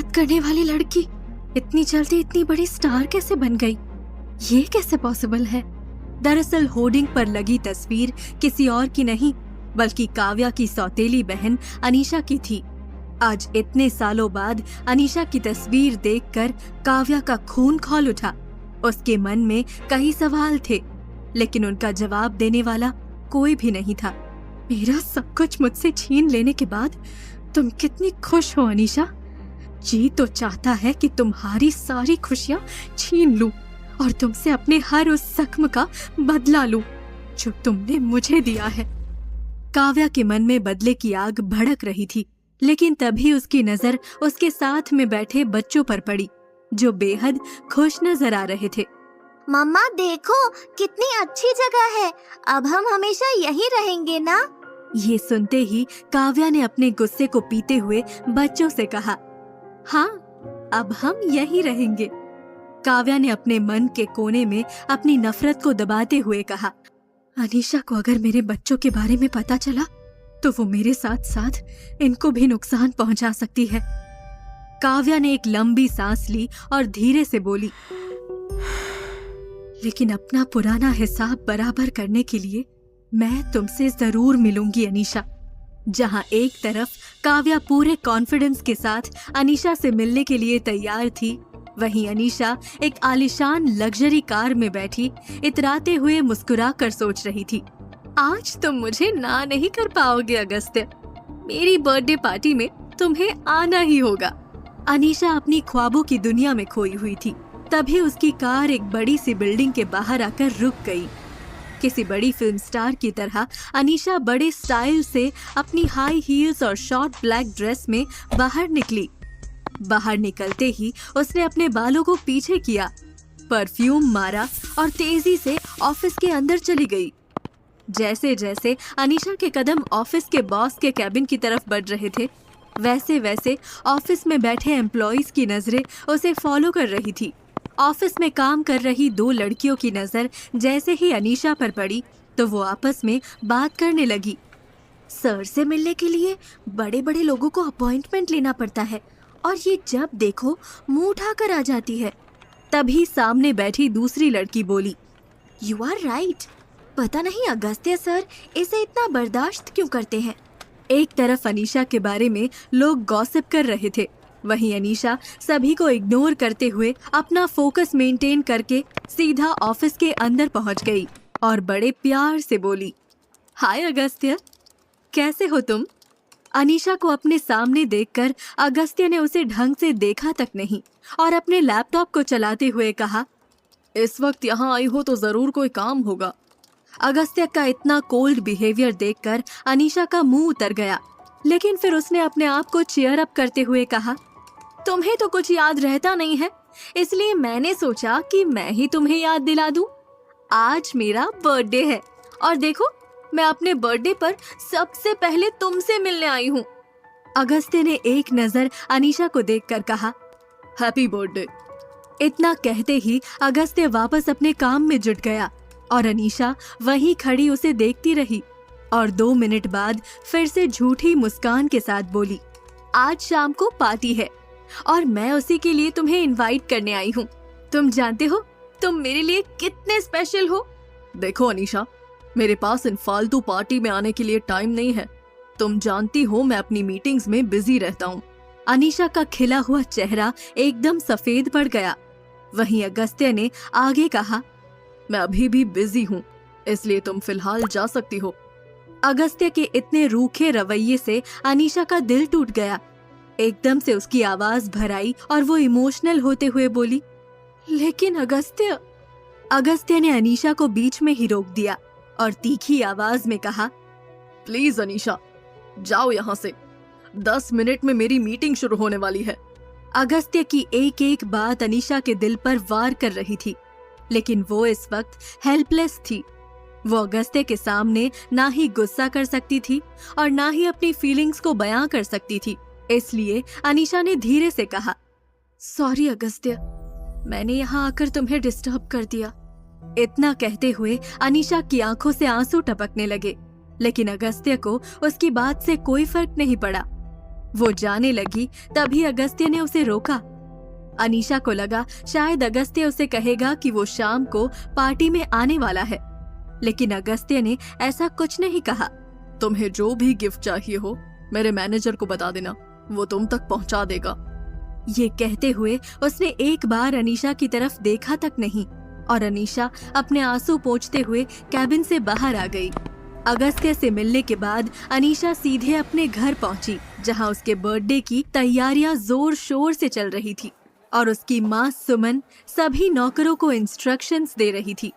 बात करने वाली लड़की इतनी जल्दी इतनी बड़ी स्टार कैसे बन गई? ये कैसे पॉसिबल है? दरअसल होर्डिंग पर लगी तस्वीर किसी और की नहीं बल्कि काव्या की सौतेली बहन अनीशा की थी। आज इतने सालों बाद अनीशा की तस्वीर देखकर काव्या का खून खौल उठा। उसके मन में कई सवाल थे, लेकिन उनका जवाब देने वाला कोई भी नहीं था। मेरा सब कुछ मुझसे छीन लेने के बाद तुम कितनी खुश हो अनीशा? जी तो चाहता है कि तुम्हारी सारी खुशियां छीन लूं और तुमसे अपने हर उस जख्म का बदला लूं जो तुमने मुझे दिया है। काव्या के मन में बदले की आग भड़क रही थी, लेकिन तभी उसकी नजर उसके साथ में बैठे बच्चों पर पड़ी जो बेहद खुश नजर आ रहे थे। मम्मा देखो कितनी अच्छी जगह है, अब हम हमेशा यहीं रहेंगे ना? ये सुनते ही काव्या ने अपने गुस्से को पीते हुए बच्चों से कहा, हाँ अब हम यहीं रहेंगे। काव्या ने अपने मन के कोने में अपनी नफरत को दबाते हुए कहा, अनीशा को अगर मेरे बच्चों के बारे में पता चला तो वो मेरे साथ साथ इनको भी नुकसान पहुंचा सकती है। काव्या ने एक लंबी सांस ली और धीरे से बोली, लेकिन अपना पुराना हिसाब बराबर करने के लिए मैं तुमसे जरूर मिलूंगी अनीशा। जहां एक तरफ काव्या पूरे कॉन्फिडेंस के साथ अनीशा से मिलने के लिए तैयार थी, वहीं अनीशा एक आलीशान लग्जरी कार में बैठी इतराते हुए मुस्कुरा कर सोच रही थी, आज तुम मुझे ना नहीं कर पाओगे अगस्त्य, मेरी बर्थडे पार्टी में तुम्हें आना ही होगा। अनीशा अपनी ख्वाबों की दुनिया में खोई हुई थी। तभी उसकी कार एक बड़ी सी बिल्डिंग के बाहर आकर रुक गई। किसी बड़ी फिल्म स्टार की तरह अनीशा बड़े स्टाइल से अपनी हाई हील्स और शॉर्ट ब्लैक ड्रेस में बाहर निकली। बाहर निकलते ही उसने अपने बालों को पीछे किया, परफ्यूम मारा और तेजी से ऑफिस के अंदर चली गई। जैसे जैसे अनीशा के कदम ऑफिस के बॉस के कैबिन की तरफ बढ़ रहे थे, वैसे वैसे ऑफिस में बैठे एम्प्लॉइज की नजरें उसे फॉलो कर रही थी। ऑफिस में काम कर रही दो लड़कियों की नजर जैसे ही अनीशा पर पड़ी तो वो आपस में बात करने लगी। सर से मिलने के लिए बड़े बड़े लोगों को अपॉइंटमेंट लेना पड़ता है और ये जब देखो मुंह उठाकर आ जाती है। तभी सामने बैठी दूसरी लड़की बोली, यू आर राइट, पता नहीं अगस्त्य सर इसे इतना बर्दाश्त क्यों करते हैं। एक तरफ अनीशा के बारे में लोग गॉसिप कर रहे थे, वहीं अनीशा सभी को इग्नोर करते हुए अपना फोकस मेंटेन करके सीधा ऑफिस के अंदर पहुंच गई और बड़े प्यार से बोली, हाय अगस्त्य, कैसे हो तुम? अनीशा को अपने सामने देखकर अगस्त्य ने उसे ढंग से देखा तक नहीं और अपने लैपटॉप को चलाते हुए कहा, इस वक्त यहाँ आई हो तो जरूर कोई काम होगा। अगस्त्य का इतना कोल्ड बिहेवियर देखकर अनीशा का मुंह उतर गया, लेकिन फिर उसने अपने आप को चीयर अप करते हुए कहा, तुम्हें तो कुछ याद रहता नहीं है, इसलिए मैंने सोचा कि मैं ही तुम्हें याद दिला दूं। आज मेरा बर्थडे है और देखो मैं अपने बर्थडे पर सबसे पहले तुमसे मिलने आई हूँ। अगस्त्य ने एक नजर अनीशा को देखकर कहा, हैप्पी बर्थडे। इतना कहते ही अगस्त्य वापस अपने काम में जुट गया और अनीशा वहीं खड़ी उसे देखती रही और 2 मिनट बाद फिर से झूठी मुस्कान के साथ बोली, आज शाम को पार्टी है और मैं उसी के लिए तुम्हें इनवाइट करने आई हूँ। तुम जानते हो तुम मेरे लिए कितने स्पेशल हो। देखो अनीशा, मेरे पास इन फालतू पार्टी में आने के लिए टाइम नहीं है। तुम जानती हो मैं अपनी मीटिंग्स में बिजी रहता हूँ। अनीशा का खिला हुआ चेहरा एकदम सफेद पड़ गया। वहीं अगस्त्य ने आगे कहा, मैं अभी भी बिजी हूँ, इसलिए तुम फिलहाल जा सकती हो। अगस्त्य के इतने रूखे रवैये से अनीशा का दिल टूट गया। एकदम से उसकी आवाज भर आई और वो इमोशनल होते हुए बोली, लेकिन अगस्त्य। अगस्त्य ने अनीशा को बीच में ही रोक दिया और तीखी आवाज में कहा, प्लीज अनीशा, जाओ यहाँ से, 10 मिनट में मेरी मीटिंग शुरू होने वाली है। अगस्त्य की एक एक बात अनीशा के दिल पर वार कर रही थी, लेकिन वो इस वक्त हेल्पलेस थी। वो अगस्त्य के सामने ना ही गुस्सा कर सकती थी और ना ही अपनी फीलिंग्स को बयां कर सकती थी। इसलिए अनीशा ने धीरे से कहा, सॉरी अगस्त्य, मैंने यहाँ आकर तुम्हें डिस्टर्ब कर दिया। इतना कहते हुए अनीशा की आंखों से आंसू टपकने लगे, लेकिन अगस्त्य को उसकी बात से कोई फर्क नहीं पड़ा। वो जाने लगी तभी अगस्त्य ने उसे रोका। अनीशा को लगा शायद अगस्त्य उसे कहेगा कि वो शाम को पार्टी में आने वाला है, लेकिन अगस्त्य ने ऐसा कुछ नहीं कहा। तुम्हें जो भी गिफ्ट चाहिए हो मेरे मैनेजर को बता देना, वो तुम तक पहुंचा देगा। ये कहते हुए उसने एक बार अनीशा की तरफ देखा तक नहीं और अनीशा अपने आंसू पोंछते हुए कैबिन से बाहर आ गई। अगस्त्य से मिलने के बाद अनीशा सीधे अपने घर पहुंची, जहां उसके बर्थडे की तैयारियां जोर शोर से चल रही थी और उसकी माँ सुमन सभी नौकरों को इंस्ट्रक्शंस दे रही थी।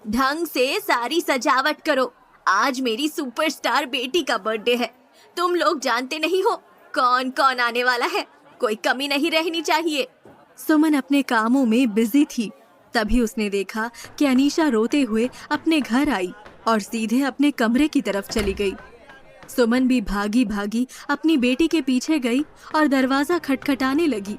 ढंग से सारी सजावट करो, आज मेरी सुपरस्टार बेटी का बर्थडे है। तुम लोग जानते नहीं हो कौन कौन आने वाला है, कोई कमी नहीं रहनी चाहिए। सुमन अपने कामों में बिजी थी। तभी उसने देखा कि अनीशा रोते हुए अपने घर आई और सीधे अपने कमरे की तरफ चली गई। सुमन भी भागी भागी अपनी बेटी के पीछे गई और दरवाजा खटखटाने लगी।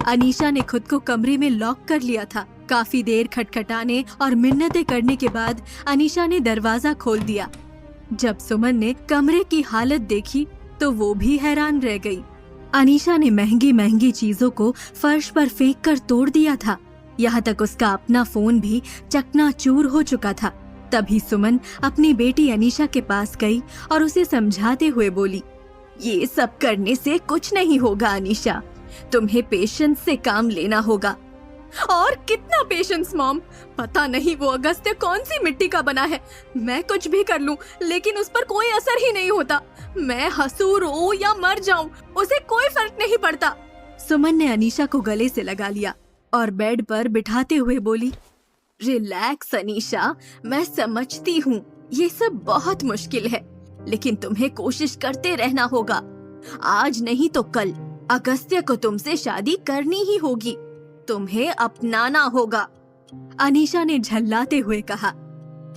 अनीशा ने खुद को कमरे में लॉक कर लिया था। काफी देर खटखटाने और मिन्नतें करने के बाद अनीशा ने दरवाजा खोल दिया। जब सुमन ने कमरे की हालत देखी तो वो भी हैरान रह गई। अनीशा ने महंगी महंगी चीजों को फर्श पर फेंक कर तोड़ दिया था। यहाँ तक उसका अपना फोन भी चकनाचूर हो चुका था। तभी सुमन अपनी बेटी अनीशा के पास गई और उसे समझाते हुए बोली, ये सब करने से कुछ नहीं होगा अनीशा, तुम्हें पेशेंस से काम लेना होगा। और कितना पेशेंस मॉम, पता नहीं वो अगस्त्य कौन सी मिट्टी का बना है। मैं कुछ भी कर लूं लेकिन उस पर कोई असर ही नहीं होता। मैं हंसू रो या मर जाऊं उसे कोई फर्क नहीं पड़ता। सुमन ने अनीशा को गले से लगा लिया और बेड पर बिठाते हुए बोली, रिलैक्स अनीशा, मैं समझती हूँ ये सब बहुत मुश्किल है, लेकिन तुम्हें कोशिश करते रहना होगा। आज नहीं तो कल अगस्त्य को तुमसे शादी करनी ही होगी, तुम्हें अपनाना होगा। अनीशा ने झल्लाते हुए कहा,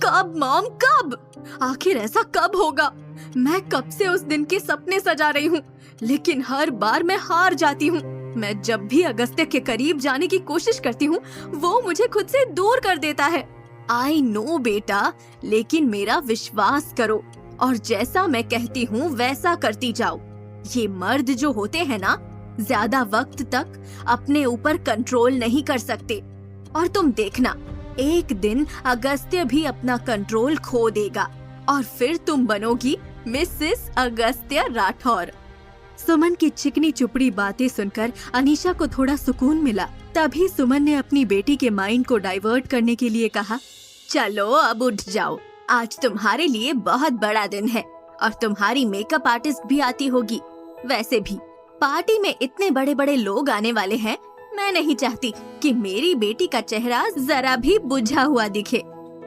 कब मॉम कब? आखिर ऐसा कब होगा? मैं कब से उस दिन के सपने सजा रही हूँ, लेकिन हर बार मैं हार जाती हूँ। मैं जब भी अगस्त्य के करीब जाने की कोशिश करती हूँ वो मुझे खुद से दूर कर देता है। आई नो बेटा, लेकिन मेरा विश्वास करो और जैसा मैं कहती हूँ वैसा करती जाओ। ये मर्द जो होते हैं ना, ज्यादा वक्त तक अपने ऊपर कंट्रोल नहीं कर सकते और तुम देखना एक दिन अगस्त्य भी अपना कंट्रोल खो देगा और फिर तुम बनोगी मिसेस अगस्त्य राठौर। सुमन की चिकनी चुपड़ी बातें सुनकर अनीशा को थोड़ा सुकून मिला। तभी सुमन ने अपनी बेटी के माइंड को डाइवर्ट करने के लिए कहा, चलो अब उठ जाओ, आज तुम्हारे लिए बहुत बड़ा दिन है और तुम्हारी मेकअप आर्टिस्ट भी आती होगी। वैसे भी पार्टी में इतने बड़े बड़े लोग आने वाले हैं, मैं नहीं चाहती कि मेरी बेटी का चेहरा जरा भी बुझा हुआ दिखे।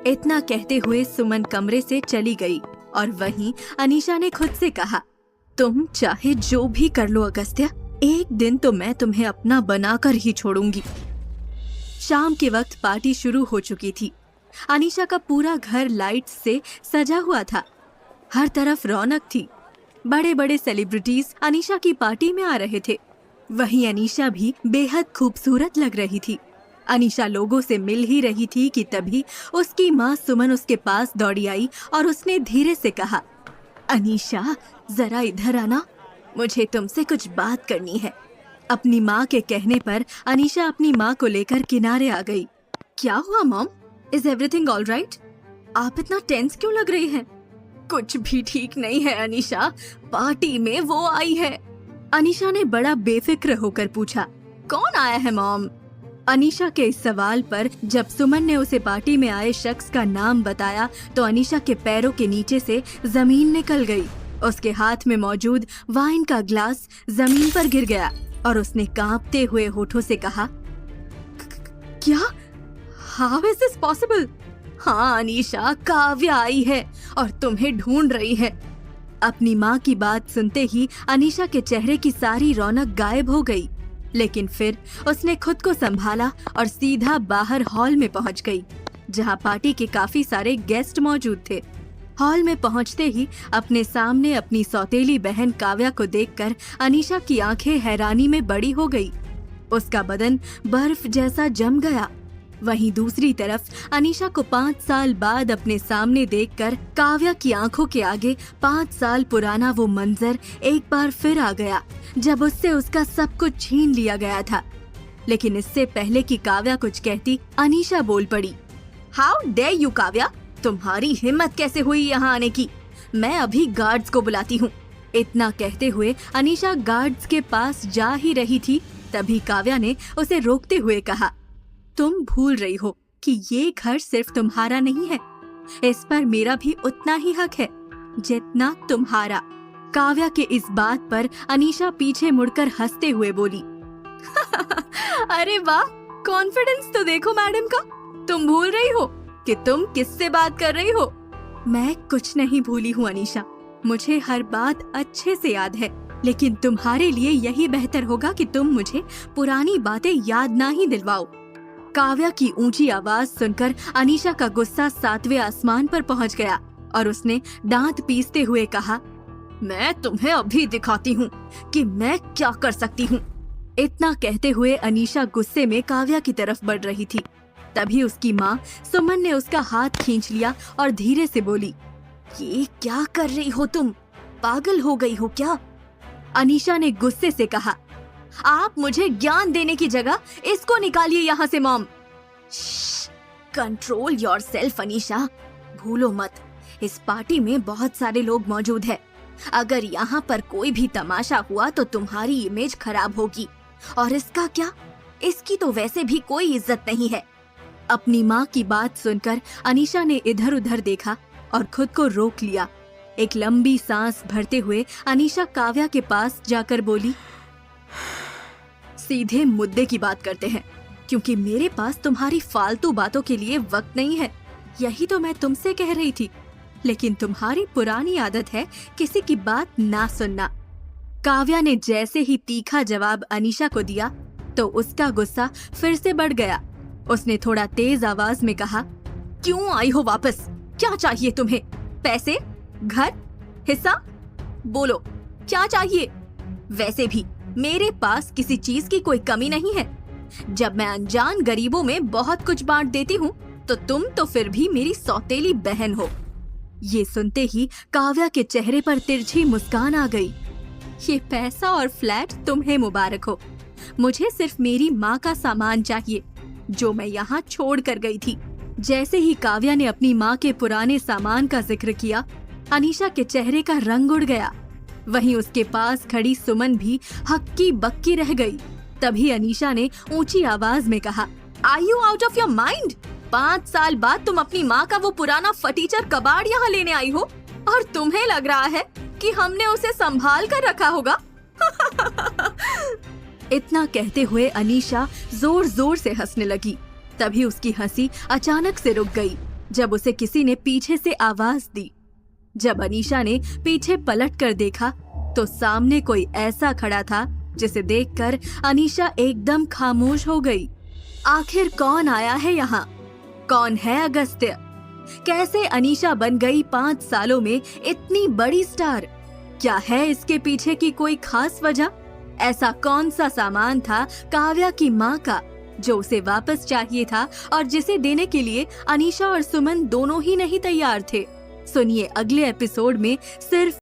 इतना कहते हुए सुमन कमरे से चली गई और वहीं अनीशा ने खुद से कहा, तुम चाहे जो भी कर लो अगस्त्य, एक दिन तो मैं तुम्हें अपना बनाकर ही छोड़ूंगी। शाम के वक्त पार्टी शुरू हो चुकी थी। अनीशा का पूरा घर लाइट्स से सजा हुआ था। हर तरफ रौनक थी। बड़े बड़े सेलिब्रिटीज अनीशा की पार्टी में आ रहे थे। वहीं अनीशा भी बेहद खूबसूरत लग रही थी। अनीशा लोगों से मिल ही रही थी कि तभी उसकी माँ सुमन उसके पास दौड़ी आई और उसने धीरे से कहा, अनीशा जरा इधर आना, मुझे तुमसे कुछ बात करनी है। अपनी माँ के कहने पर अनीशा अपनी माँ को लेकर किनारे आ गई। क्या हुआ mom? Is everything all right? आप इतना टेंस क्यों लग रही हैं? कुछ भी ठीक नहीं है अनीशा, पार्टी में वो आई है। अनीशा ने बड़ा बेफिक्र होकर पूछा, कौन आया है मॉम? अनीशा के इस सवाल पर जब सुमन ने उसे पार्टी में आए शख्स का नाम बताया तो अनीशा के पैरों के नीचे से जमीन निकल गई। उसके हाथ में मौजूद वाइन का ग्लास जमीन पर गिर गया और उसने कांपते हुए होठों से कहा, क्या? How is this possible? हाँ अनीशा, काव्या आई है और तुम्हें ढूंढ रही है। अपनी माँ की बात सुनते ही अनीशा के चेहरे की सारी रौनक गायब हो गई, लेकिन फिर उसने खुद को संभाला और सीधा बाहर हॉल में पहुंच गई, जहां पार्टी के काफी सारे गेस्ट मौजूद थे। हॉल में पहुंचते ही अपने सामने अपनी सौतेली बहन काव्या को देखकर अनीशा की आंखें हैरानी में बड़ी हो गई। उसका बदन बर्फ जैसा जम गया। वहीं दूसरी तरफ अनीशा को 5 साल बाद अपने सामने देखकर काव्या की आंखों के आगे 5 साल पुराना वो मंजर एक बार फिर आ गया, जब उससे उसका सब कुछ छीन लिया गया था। लेकिन इससे पहले कि काव्या कुछ कहती, अनीशा बोल पड़ी। हाउ डेयर यू काव्या, तुम्हारी हिम्मत कैसे हुई यहाँ आने की? मैं अभी गार्ड्स को बुलाती हूँ। इतना कहते हुए अनीशा गार्ड्स के पास जा ही रही थी, तभी काव्या ने उसे रोकते हुए कहा, तुम भूल रही हो कि ये घर सिर्फ तुम्हारा नहीं है, इस पर मेरा भी उतना ही हक है जितना तुम्हारा। काव्या के इस बात पर अनीशा पीछे मुड़कर हंसते हुए बोली, अरे वाह, कॉन्फिडेंस तो देखो मैडम का। तुम भूल रही हो कि तुम किससे बात कर रही हो? मैं कुछ नहीं भूली हूँ अनीशा, मुझे हर बात अच्छे से याद है, लेकिन तुम्हारे लिए यही बेहतर होगा कि तुम मुझे पुरानी बातें याद ना ही दिलवाओ। काव्या की ऊंची आवाज सुनकर अनीशा का गुस्सा 7वें आसमान पर पहुंच गया और उसने दांत पीसते हुए कहा, मैं तुम्हें अभी दिखाती हूँ कि मैं क्या कर सकती हूँ। इतना कहते हुए अनीशा गुस्से में काव्या की तरफ बढ़ रही थी। तभी उसकी माँ सुमन ने उसका हाथ खींच लिया और धीरे से बोली, ये क्या कर रही हो तुम? पागल हो गई हो क्या? अनीशा ने गुस्से से कहा, आप मुझे ज्ञान देने की जगह इसको निकालिए यहाँ से मॉम। Control yourself Anisha. भूलो मत, इस पार्टी में बहुत सारे लोग मौजूद हैं। अगर यहाँ पर कोई भी तमाशा हुआ तो तुम्हारी इमेज खराब होगी। और इसका क्या? इसकी तो वैसे भी कोई इज्जत नहीं है। अपनी माँ की बात सुनकर अनीशा ने इधर उधर देखा और खुद को रोक लिया। एक लंबी सांस भरते हुए अनीशा काव्या के पास जाकर बोली, सीधे मुद्दे की बात करते हैं, क्योंकि मेरे पास तुम्हारी फालतू बातों के लिए वक्त नहीं है। यही तो मैं तुमसे कह रही थी, लेकिन तुम्हारी पुरानी आदत है किसी की बात ना सुनना। काव्या ने जैसे ही तीखा जवाब अनीशा को दिया तो उसका गुस्सा फिर से बढ़ गया। उसने थोड़ा तेज आवाज में कहा, क्यों आई हो वापस? क्या चाहिए तुम्हें? पैसे? घर? हिस्सा? बोलो, क्या चाहिए? वैसे भी मेरे पास किसी चीज की कोई कमी नहीं है। जब मैं अनजान गरीबों में बहुत कुछ बांट देती हूँ तो तुम तो फिर भी मेरी सौतेली बहन हो। ये सुनते ही काव्या के चेहरे पर तिरछी मुस्कान आ गई। ये पैसा और फ्लैट तुम्हें मुबारक हो, मुझे सिर्फ मेरी माँ का सामान चाहिए जो मैं यहाँ छोड़ कर गई थी। जैसे ही काव्या ने अपनी माँ के पुराने सामान का जिक्र किया, अनीशा के चेहरे का रंग उड़ गया। वहीं उसके पास खड़ी सुमन भी हक्की बक्की रह गई। तभी अनीशा ने ऊंची आवाज में कहा, are you out of your mind? 5 साल बाद तुम अपनी माँ का वो पुराना फटीचर कबाड़ यहाँ लेने आई हो और तुम्हें लग रहा है कि हमने उसे संभाल कर रखा होगा? इतना कहते हुए अनीशा जोर जोर से हंसने लगी। तभी उसकी हंसी अचानक से रुक गई जब उसे किसी ने पीछे से आवाज दी। जब अनीशा ने पीछे पलट कर देखा तो सामने कोई ऐसा खड़ा था जिसे देखकर अनीशा एकदम खामोश हो गई। आखिर कौन आया है यहाँ? कौन है अगस्त्य? कैसे अनीशा बन गई 5 सालों में इतनी बड़ी स्टार? क्या है इसके पीछे की कोई खास वजह? ऐसा कौन सा सामान था काव्या की माँ का जो उसे वापस चाहिए था और जिसे देने के लिए अनीशा और सुमन दोनों ही नहीं तैयार थे? सुनिए अगले एपिसोड में सिर्फ